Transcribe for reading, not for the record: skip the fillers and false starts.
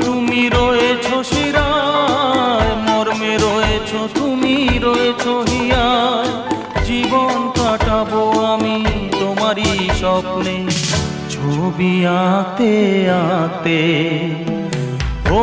তুমি রয়েছো শিরায়, মর্মে রয়েছো তুমি রয়েছো হিয়ায়। জীবন কাটাবো আমি তোমারই স্বপ্নে, ছবি আঁকতে আঁকতে। ও